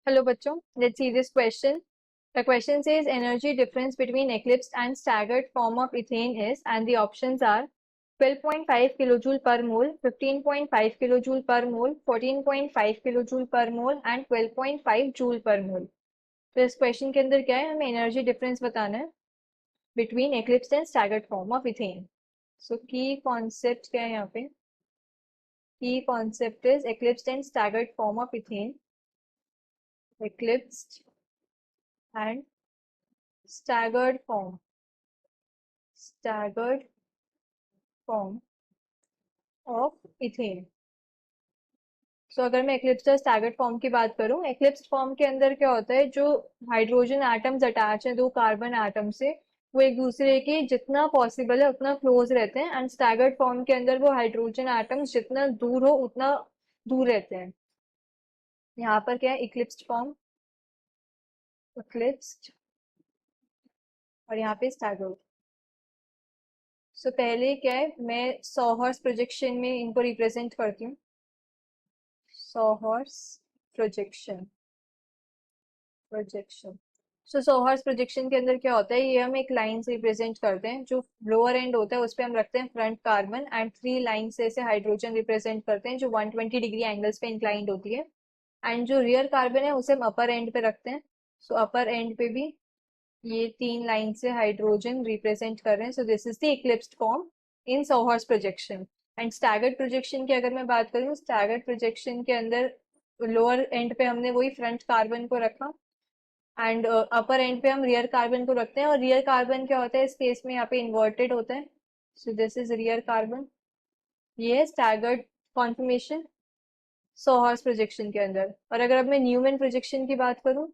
Hello बच्चों, let's see this question. The question says energy difference between eclipsed and staggered form of ethane is, and the options are 12.5 kilojoule per mole, 15.5 kilojoule per mole, 14.5 kilojoule per mole and 12.5 joule per mole. तो इस question के अंदर क्या है, हमें energy difference बताना है between eclipsed and staggered form of ethane. So key concept क्या है यहाँ पे? Key concept is eclipsed and staggered form of ethane. eclipsed and staggered form of ethane. So अगर मैं eclipsed और staggered फॉर्म की बात करूं, eclipsed फॉर्म के अंदर क्या होता है, जो हाइड्रोजन एटम्स अटैच हैं दो कार्बन एटम से, वो एक दूसरे के जितना पॉसिबल है उतना क्लोज रहते हैं. एंड staggered फॉर्म के अंदर वो हाइड्रोजन एटम्स जितना दूर हो उतना दूर रहते हैं. यहाँ पर क्या है, eclipsed फॉर्म, eclipsed, और यहाँ पे staggered. सो पहले क्या है, मैं सॉहर्स प्रोजेक्शन में इनको रिप्रेजेंट करती हूँ. सॉहर्स प्रोजेक्शन. सो सॉहर्स प्रोजेक्शन के अंदर क्या होता है, ये हम एक लाइन से रिप्रेजेंट करते हैं. जो लोअर एंड होता है उस पर हम रखते हैं फ्रंट कार्बन एंड 3 लाइन से ऐसे हाइड्रोजन रिप्रेजेंट करते हैं जो 120 डिग्री एंगल्स पे इंक्लाइंड होती है. एंड जो रियर कार्बन है उसे हम अपर एंड पे रखते हैं. सो अपर एंड पे भी ये 3 लाइन से हाइड्रोजन रिप्रेजेंट कर रहे हैं. So this is the eclipsed form in सॉहर्स projection. And staggered projection की अगर मैं बात करूँ, स्टैगर्ड प्रोजेक्शन के अंदर लोअर एंड पे हमने वही फ्रंट कार्बन को रखा एंड अपर एंड पे हम रियर कार्बन को रखते हैं. और रियर कार्बन क्या होता है इस केस में, यहाँ पे इन्वर्टेड होता है. So this is rear carbon. ये है स्टैगर्ड कॉन्फर्मेशन सॉहर्स प्रोजेक्शन के अंदर. और अगर अब मैं न्यूमैन प्रोजेक्शन की बात करूं,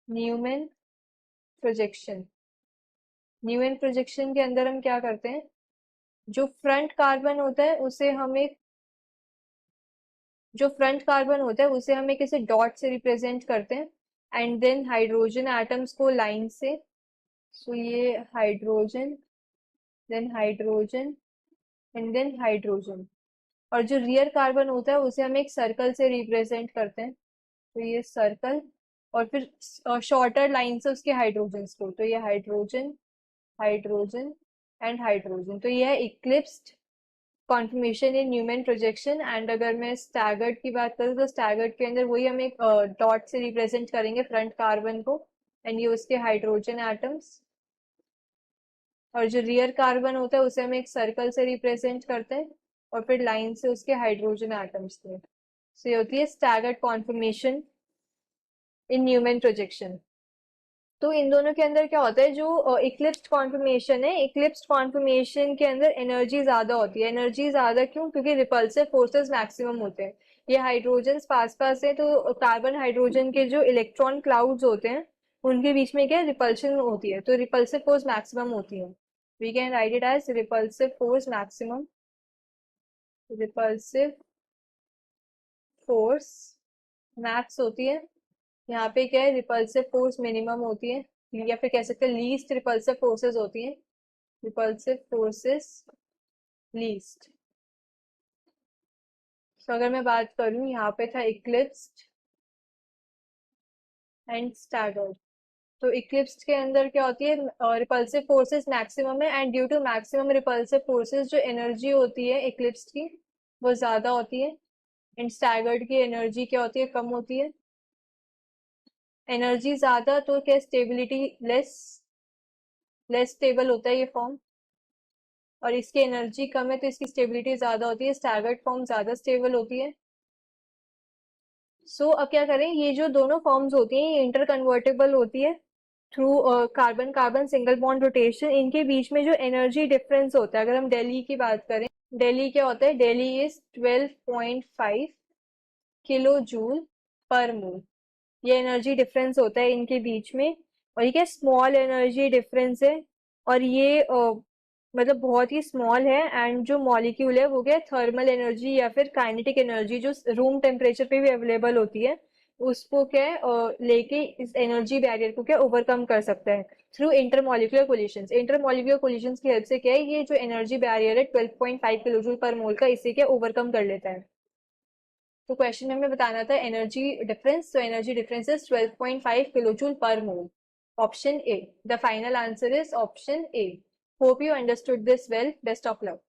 न्यूमैन प्रोजेक्शन, न्यूमैन प्रोजेक्शन के अंदर हम क्या करते हैं, जो फ्रंट कार्बन होता है उसे हम एक ऐसे डॉट से रिप्रेजेंट करते हैं. एंड देन हाइड्रोजन एटम्स को लाइन से. सो ये hydrogen, then hydrogen and then hydrogen. और जो रियर कार्बन होता है उसे हम एक सर्कल से रिप्रेजेंट करते हैं. तो ये सर्कल, और फिर शॉर्टर लाइन से उसके हाइड्रोजन को. तो ये हाइड्रोजन, हाइड्रोजन एंड हाइड्रोजन. तो ये है eclipsed conformation in Newman projection. And अगर मैं स्टैगर्ड की बात करूँ तो स्टैगर्ड के अंदर वही हम एक डॉट से रिप्रेजेंट करेंगे फ्रंट कार्बन को एंड ये उसके हाइड्रोजन एटम्स. और जो रियर कार्बन होता है उसे हम एक सर्कल से रिप्रेजेंट करते हैं और फिर लाइन से उसके हाइड्रोजन एटम्स थे. सो ये होती है staggered conformation in Newman projection. तो इन दोनों के अंदर क्या होता है, जो इक्लिप्स्ड कॉन्फर्मेशन है, इक्लिप्स्ड कॉन्फर्मेशन के अंदर एनर्जी ज्यादा होती है. एनर्जी ज्यादा क्यों? क्योंकि रिपल्सिव फोर्सेस मैक्सिमम होते हैं. ये हाइड्रोजन पास पास है तो कार्बन हाइड्रोजन के जो इलेक्ट्रॉन क्लाउड्स होते हैं उनके बीच में क्या रिपल्शन होती है, तो रिपल्सिव फोर्स मैक्सिमम होती है. We can write it as repulsive force maximum. Repulsive force max होती है. यहाँ पे क्या है, रिपल्सिव फोर्स मिनिमम होती है, या फिर कह सकते हैं लीस्ट रिपल्सिव फोर्सेस होती हैं. Repulsive forces least. तो अगर मैं बात करूं, यहाँ पे था इक्लिप्स्ड एंड स्टैगर्ड. तो इक्लिप्स्ड के अंदर क्या होती है, रिपल्सिव फोर्सेस मैक्सिमम है and due to maximum repulsive forces जो एनर्जी होती है इक्लिप्स्ड की वो ज्यादा होती है. एंड स्टैगर्ड की एनर्जी क्या होती है, कम होती है. एनर्जी ज्यादा तो क्या, स्टेबिलिटी लेस, लेस स्टेबल होता है ये फॉर्म. और इसकी एनर्जी कम है तो इसकी स्टेबिलिटी ज्यादा होती है. स्टैगर्ड फॉर्म ज्यादा स्टेबल होती है. सो अब क्या करें, ये जो दोनों फॉर्म्स होती हैं ये इंटर कन्वर्टेबल होती है through carbon carbon single bond rotation. इनके बीच में जो एनर्जी डिफरेंस होता है, अगर हम दिल्ली की बात करें, दिल्ली क्या होता है, दिल्ली इज 12.5 किलो जूल पर मोल. ये एनर्जी डिफरेंस होता है इनके बीच में. और ये क्या स्मॉल एनर्जी डिफरेंस है, और ये मतलब बहुत ही स्मॉल है. एंड जो मॉलिक्यूल है वो क्या, थर्मल एनर्जी या फिर काइनेटिक एनर्जी जो रूम टेम्परेचर पे भी अवेलेबल होती है उसको क्या लेके इस एनर्जी बैरियर को क्या ओवरकम कर सकता है through intermolecular collisions. Intermolecular collisions की हेल्प से क्या है, ये जो एनर्जी बैरियर है 12.5 किलोजूल पर मोल का, इसे क्या ओवरकम कर लेता है. तो क्वेश्चन में हमें बताना था एनर्जी डिफरेंस, तो energy difference is 12.5 kilojoule per mole, option A. The final answer is option A. Hope you understood this well, best of luck.